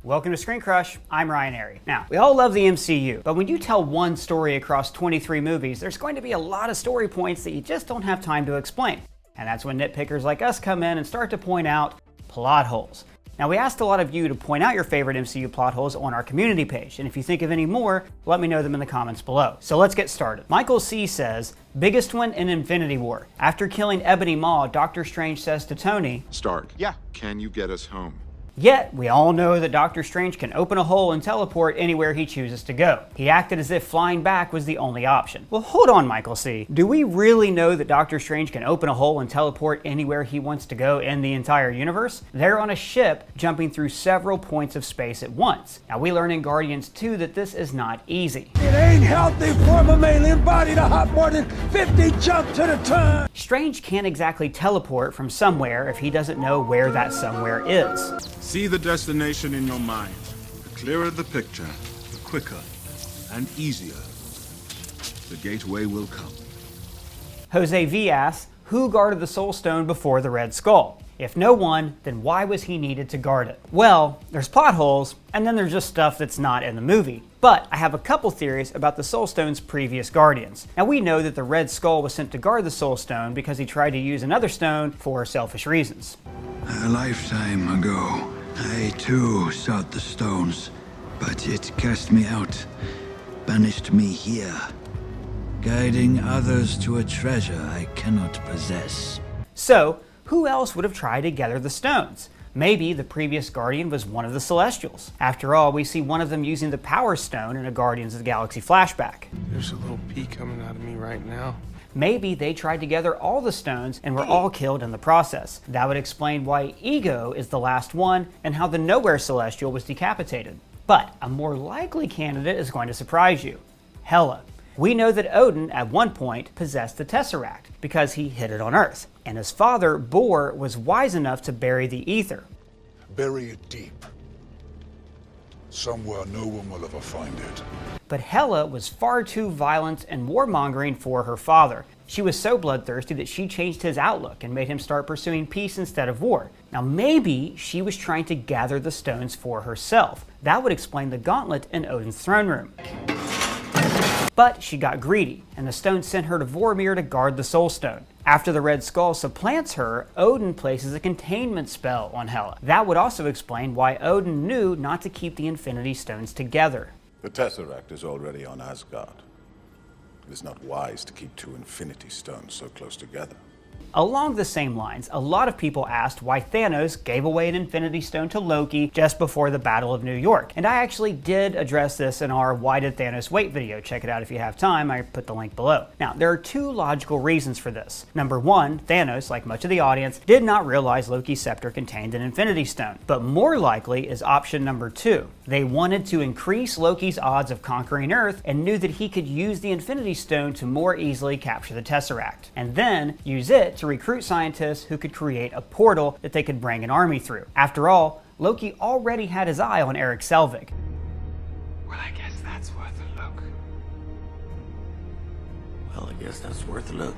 Welcome to Screen Crush, I'm Ryan Airy. Now, we all love the MCU, but when you tell one story across 23 movies, there's going to be a lot of story points that you just don't have time to explain. And that's when nitpickers like us come in and start to point out plot holes. Now, we asked a lot of you to point out your favorite MCU plot holes on our community page, and if you think of any more, let me know them in the comments below. So let's get started. Michael C. says, biggest one in Infinity War. After killing Ebony Maw, Doctor Strange says to Tony, Stark, Yeah. can you get us home? Yet, we all know that Doctor Strange can open a hole and teleport anywhere he chooses to go. He acted as if flying back was the only option. Well, hold on, Michael C. Do we really know that Doctor Strange can open a hole and teleport anywhere he wants to go in the entire universe? They're on a ship jumping through several points of space at once. Now, we learn in Guardians 2 that this is not easy. It ain't healthy for a mammalian body to hop more than 50 jumps at a time. Strange can't exactly teleport from somewhere if he doesn't know where that somewhere is. See the destination in your mind. The clearer the picture, the quicker and easier the gateway will come. Jose V asks, who guarded the Soul Stone before the Red Skull? If no one, then why was he needed to guard it? Well, there's plot holes, and then there's just stuff that's not in the movie. But I have a couple theories about the Soul Stone's previous guardians. Now, we know that the Red Skull was sent to guard the Soul Stone because he tried to use another stone for selfish reasons. A lifetime ago, I too sought the stones, but it cast me out, banished me here, guiding others to a treasure I cannot possess. So, who else would have tried to gather the stones? Maybe the previous Guardian was one of the Celestials. After all, we see one of them using the Power Stone in a Guardians of the Galaxy flashback. There's a little pee coming out of me right now. Maybe they tried to gather all the stones and were all killed in the process. That would explain why Ego is the last one and how the Nowhere Celestial was decapitated. But a more likely candidate is going to surprise you. Hela. We know that Odin, at one point, possessed the Tesseract because he hid it on Earth. And his father, Bor, was wise enough to bury the ether. Bury it deep. Somewhere no one will ever find it. But Hela was far too violent and warmongering for her father. She was so bloodthirsty that she changed his outlook and made him start pursuing peace instead of war. Now maybe she was trying to gather the stones for herself. That would explain the gauntlet in Odin's throne room. But she got greedy, and the stone sent her to Vormir to guard the Soul Stone. After the Red Skull supplants her, Odin places a containment spell on Hela. That would also explain why Odin knew not to keep the Infinity Stones together. The Tesseract is already on Asgard. It is not wise to keep two Infinity Stones so close together. Along the same lines, a lot of people asked why Thanos gave away an Infinity Stone to Loki just before the Battle of New York. And I actually did address this in our Why Did Thanos Wait video. Check it out if you have time, I put the link below. Now, there are two logical reasons for this. Number one, Thanos, like much of the audience, did not realize Loki's scepter contained an Infinity Stone. But more likely is option number two. They wanted to increase Loki's odds of conquering Earth and knew that he could use the Infinity Stone to more easily capture the Tesseract, and then use it to recruit scientists who could create a portal that they could bring an army through. After all, Loki already had his eye on Eric Selvig. Well, I guess that's worth a look.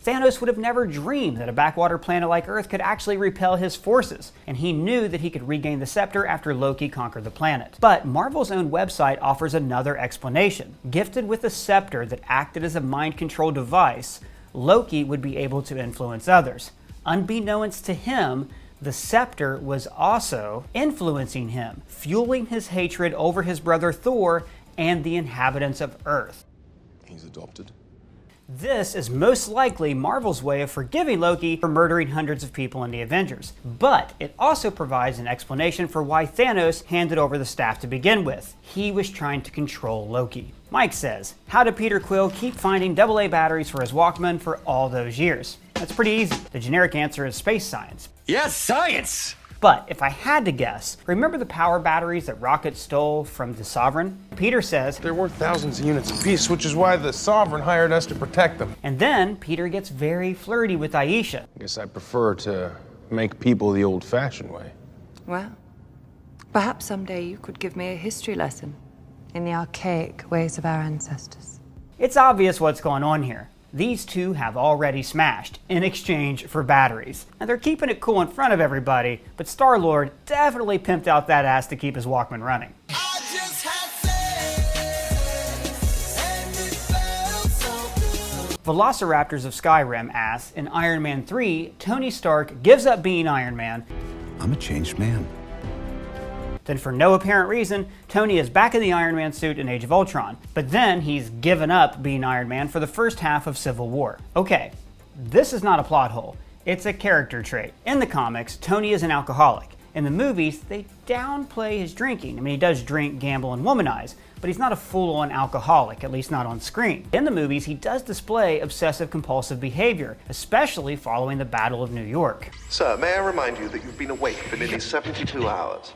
Thanos would have never dreamed that a backwater planet like Earth could actually repel his forces, and he knew that he could regain the scepter after Loki conquered the planet. But Marvel's own website offers another explanation. Gifted with a scepter that acted as a mind control device, Loki would be able to influence others. Unbeknownst to him, the scepter was also influencing him, fueling his hatred over his brother Thor and the inhabitants of Earth. He's adopted. This is most likely Marvel's way of forgiving Loki for murdering hundreds of people in the Avengers. But it also provides an explanation for why Thanos handed over the staff to begin with. He was trying to control Loki. Mike says, how did Peter Quill keep finding AA batteries for his Walkman for all those years? That's pretty easy. The generic answer is space science. Yes, science! But if I had to guess, remember the power batteries that Rocket stole from the Sovereign? Peter says, They're worth thousands of units apiece, which is why the Sovereign hired us to protect them. and then Peter gets very flirty with Aisha. I guess I prefer to make people the old-fashioned way. Well, perhaps someday you could give me a history lesson in the archaic ways of our ancestors. It's obvious what's going on here. these two have already smashed in exchange for batteries. Now they're keeping it cool in front of everybody, but Star-Lord definitely pimped out that ass to keep his Walkman running. Velociraptors of Skyrim asks, in Iron Man 3, Tony Stark gives up being Iron Man. I'm a changed man. Then for no apparent reason, Tony is back in the Iron Man suit in Age of Ultron. But then he's given up being Iron Man for the first half of Civil War. Okay, this is not a plot hole. It's a character trait. In the comics, Tony is an alcoholic. In the movies, they downplay his drinking. I mean, he does drink, gamble, and womanize, but he's not a full-on alcoholic, at least not on screen. In the movies, he does display obsessive-compulsive behavior, especially following the Battle of New York. Sir, may I remind you that you've been awake for nearly 72 hours?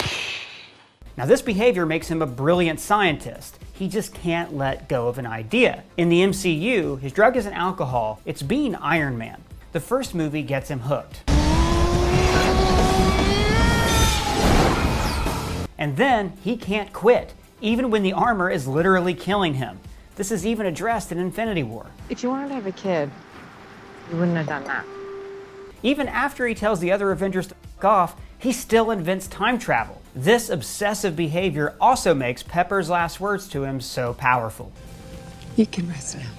Now, this behavior makes him a brilliant scientist. He just can't let go of an idea. In the MCU, his drug isn't alcohol, it's being Iron Man. The first movie gets him hooked. And then he can't quit, even when the armor is literally killing him. This is even addressed in Infinity War. If you wanted to have a kid, you wouldn't have done that. Even after he tells the other Avengers to f*** off, he still invents time travel. This obsessive behavior also makes Pepper's last words to him so powerful. You can rest now.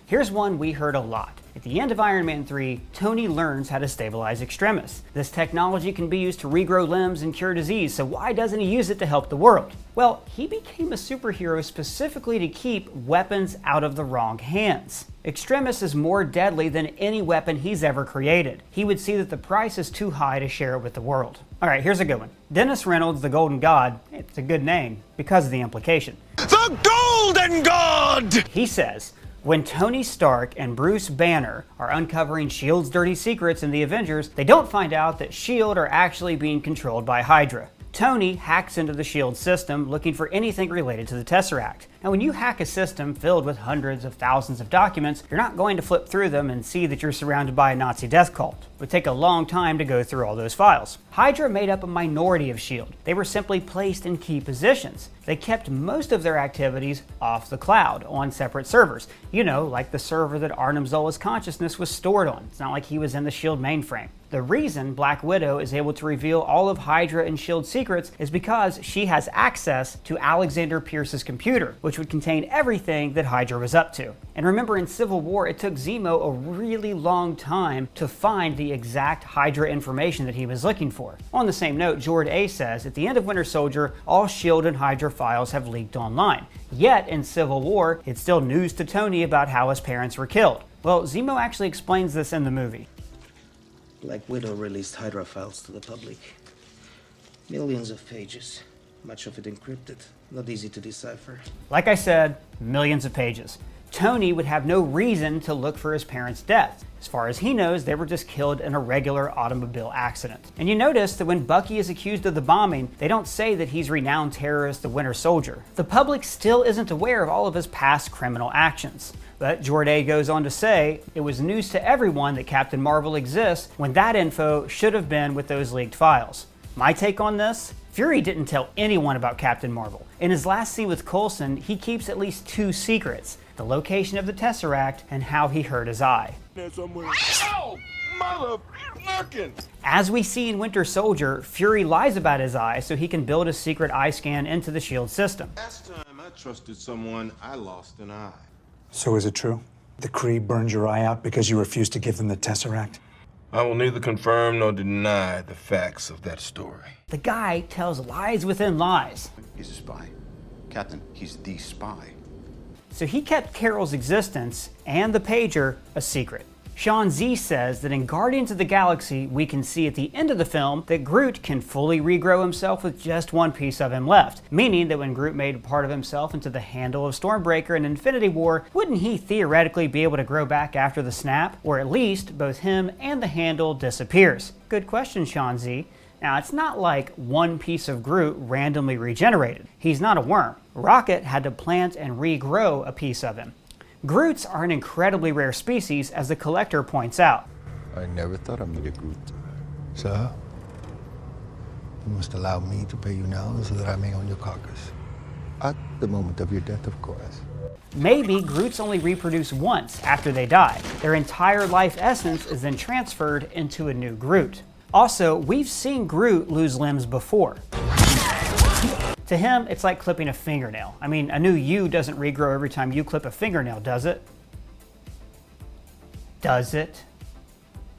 Here's one we heard a lot. At the end of Iron Man 3, Tony learns how to stabilize Extremis. This technology can be used to regrow limbs and cure disease, so why doesn't he use it to help the world? Well, he became a superhero specifically to keep weapons out of the wrong hands. Extremis is more deadly than any weapon he's ever created. He would see that the price is too high to share it with the world. Alright, here's a good one. Dennis Reynolds, the Golden God, it's a good name because of the implication. The Golden God! He says, when Tony Stark and Bruce Banner are uncovering S.H.I.E.L.D.'s dirty secrets in the Avengers, they don't find out that S.H.I.E.L.D. are actually being controlled by HYDRA. Tony hacks into the S.H.I.E.L.D. system looking for anything related to the Tesseract. Now, when you hack a system filled with hundreds of thousands of documents, you're not going to flip through them and see that you're surrounded by a Nazi death cult. It would take a long time to go through all those files. HYDRA made up a minority of S.H.I.E.L.D. They were simply placed in key positions. They kept most of their activities off the cloud, on separate servers. You know, like the server that Arnim Zola's consciousness was stored on. It's not like he was in the S.H.I.E.L.D. mainframe. The reason Black Widow is able to reveal all of HYDRA and S.H.I.E.L.D. secrets is because she has access to Alexander Pierce's computer, which would contain everything that HYDRA was up to. And remember, in Civil War, it took Zemo a really long time to find the exact HYDRA information that he was looking for. On the same note, Jord A says, at the end of Winter Soldier, all S.H.I.E.L.D. and HYDRA files have leaked online. Yet, in Civil War, it's still news to Tony about how his parents were killed. Well, Zemo actually explains this in the movie. Black Widow released HYDRA files to the public. Millions of pages, much of it encrypted, not easy to decipher. Like I said, millions of pages. Tony would have no reason to look for his parents' death. As far as he knows, they were just killed in a regular automobile accident. And you notice that when Bucky is accused of the bombing, they don't say that he's renowned terrorist, the Winter Soldier. The public still isn't aware of all of his past criminal actions. But Jordan goes on to say, it was news to everyone that Captain Marvel exists when that info should have been with those leaked files. My take on this? Fury didn't tell anyone about Captain Marvel. In his last scene with Coulson, he keeps at least two secrets: the location of the Tesseract and how he hurt his eye. Oh, motherfucking! As we see in Winter Soldier, Fury lies about his eye so he can build a secret eye scan into the S.H.I.E.L.D. system. Last time I trusted someone, I lost an eye. So is it true? The Kree burned your eye out because you refused to give them the Tesseract? I will neither confirm nor deny the facts of that story. The guy tells lies within lies. He's a spy. Captain, he's the spy. So he kept Carol's existence and the pager a secret. Sean Z says that in Guardians of the Galaxy, we can see at the end of the film that Groot can fully regrow himself with just one piece of him left, meaning that when Groot made part of himself into the handle of Stormbreaker in Infinity War, wouldn't he theoretically be able to grow back after the snap? Or at least both him and the handle disappears? Good question, Sean Z. Now, it's not like one piece of Groot randomly regenerated. He's not a worm. Rocket had to plant and regrow a piece of him. Groots are an incredibly rare species, as the collector points out. I never thought I'd meet a Groot. Sir, you must allow me to pay you now so that I may own your carcass. the moment of your death, of course. Maybe Groots only reproduce once after they die. Their entire life essence is then transferred into a new Groot. Also, we've seen Groot lose limbs before. To him, it's like clipping a fingernail. I mean, a new you doesn't regrow every time you clip a fingernail, does it? Does it?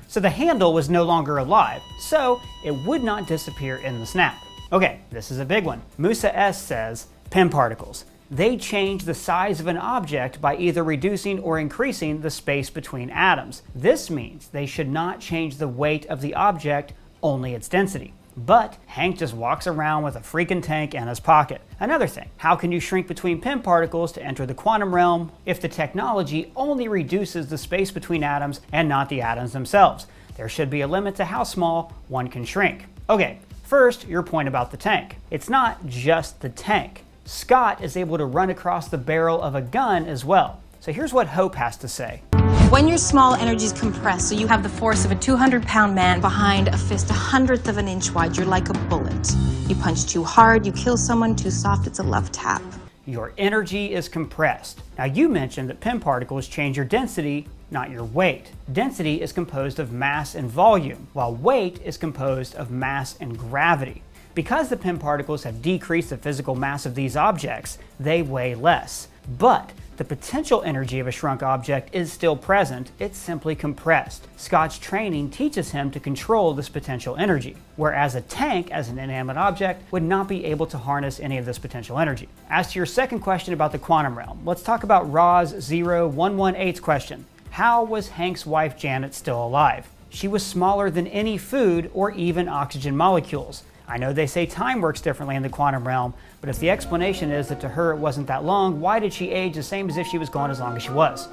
So the handle was no longer alive, so it would not disappear in the snap. Okay, this is a big one. Musa S says, Pym particles. They change the size of an object by either reducing or increasing the space between atoms. This means they should not change the weight of the object, only its density. But Hank just walks around with a freaking tank in his pocket. Another thing, how can you shrink between Pym particles to enter the quantum realm if the technology only reduces the space between atoms and not the atoms themselves? There should be a limit to how small one can shrink. Okay, first, your point about the tank. It's not just the tank. Scott is able to run across the barrel of a gun as well. So here's what Hope has to say. When your small energy is compressed, so you have the force of a 200-pound man behind a fist 1/100th of an inch wide, you're like a bullet. You punch too hard, you kill someone, too soft, it's a love tap. Your energy is compressed. Now you mentioned that Pym particles change your density, not your weight. Density is composed of mass and volume, while weight is composed of mass and gravity. Because the Pym particles have decreased the physical mass of these objects, they weigh less. But the potential energy of a shrunk object is still present, it's simply compressed. Scott's training teaches him to control this potential energy, whereas a tank, as an inanimate object, would not be able to harness any of this potential energy. As to your second question about the quantum realm, let's talk about Roz0118's question. How was Hank's wife Janet still alive? She was smaller than any food or even oxygen molecules. I know they say time works differently in the quantum realm, but if the explanation is that to her it wasn't that long, why did she age the same as if she was gone as long as she was?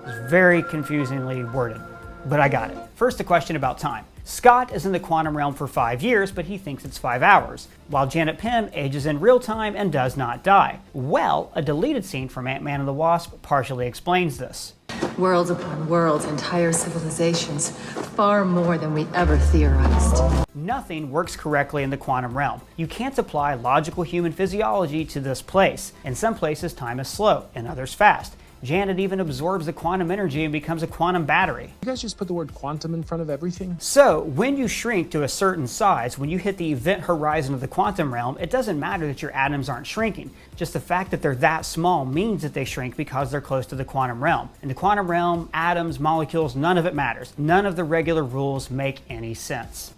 It's very confusingly worded, but I got it. First, a question about time. Scott is in the quantum realm for 5 years, but he thinks it's 5 hours, while Janet Pym ages in real time and does not die. Well, a deleted scene from Ant-Man and the Wasp partially explains this. Worlds upon worlds, entire civilizations, far more than we ever theorized. Nothing works correctly in the quantum realm. You can't apply logical human physiology to this place. In some places, time is slow, in others fast. Janet even absorbs the quantum energy and becomes a quantum battery. You guys just put the word quantum in front of everything? So, when you shrink to a certain size, when you hit the event horizon of the quantum realm, it doesn't matter that your atoms aren't shrinking. Just the fact that they're that small means that they shrink because they're close to the quantum realm. In the quantum realm, atoms, molecules, none of it matters. None of the regular rules make any sense.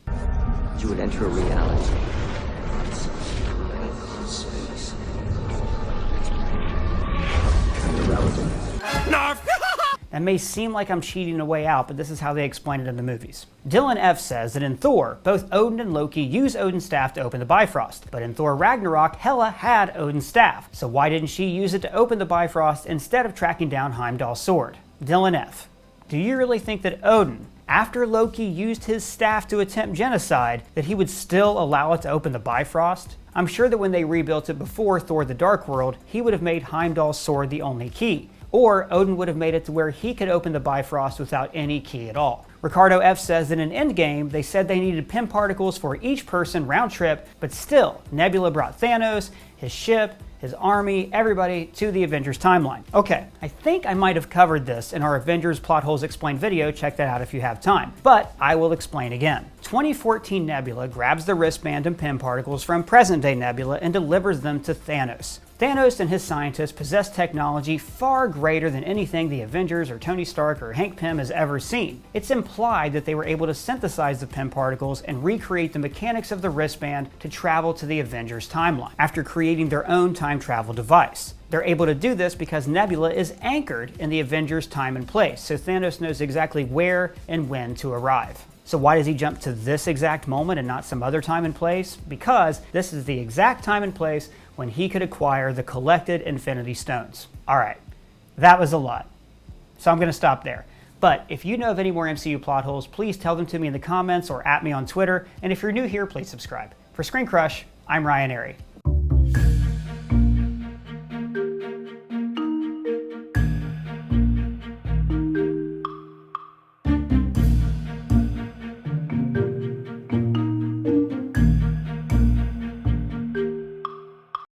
You would enter a reality. That may seem like I'm cheating a way out, but this is how they explain it in the movies. Dylan F. says that in Thor, both Odin and Loki use Odin's staff to open the Bifrost, but in Thor Ragnarok, Hela had Odin's staff, so why didn't she use it to open the Bifrost instead of tracking down Heimdall's sword? Dylan F. Do you really think that Odin, after Loki used his staff to attempt genocide, that he would still allow it to open the Bifrost? I'm sure that when they rebuilt it before Thor the Dark World, he would have made Heimdall's sword the only key. Or Odin would have made it to where he could open the Bifrost without any key at all. Ricardo F. says that in Endgame, they said they needed Pym particles for each person round trip, but still, Nebula brought Thanos, his ship, his army, everybody to the Avengers timeline. Okay, I think I might have covered this in our Avengers Plot Holes Explained video, check that out if you have time, but I will explain again. 2014 Nebula grabs the wristband and Pym particles from present-day Nebula and delivers them to Thanos. Thanos and his scientists possess technology far greater than anything the Avengers or Tony Stark or Hank Pym has ever seen. It's implied that they were able to synthesize the Pym particles and recreate the mechanics of the wristband to travel to the Avengers timeline, after creating their own time travel device. They're able to do this because Nebula is anchored in the Avengers' time and place, so Thanos knows exactly where and when to arrive. So why does he jump to this exact moment and not some other time and place? Because this is the exact time and place when he could acquire the collected Infinity Stones. All right, that was a lot. So I'm going to stop there. But if you know of any more MCU plot holes, please tell them to me in the comments or at me on Twitter. And if you're new here, please subscribe. For Screen Crush, I'm Ryan Airy.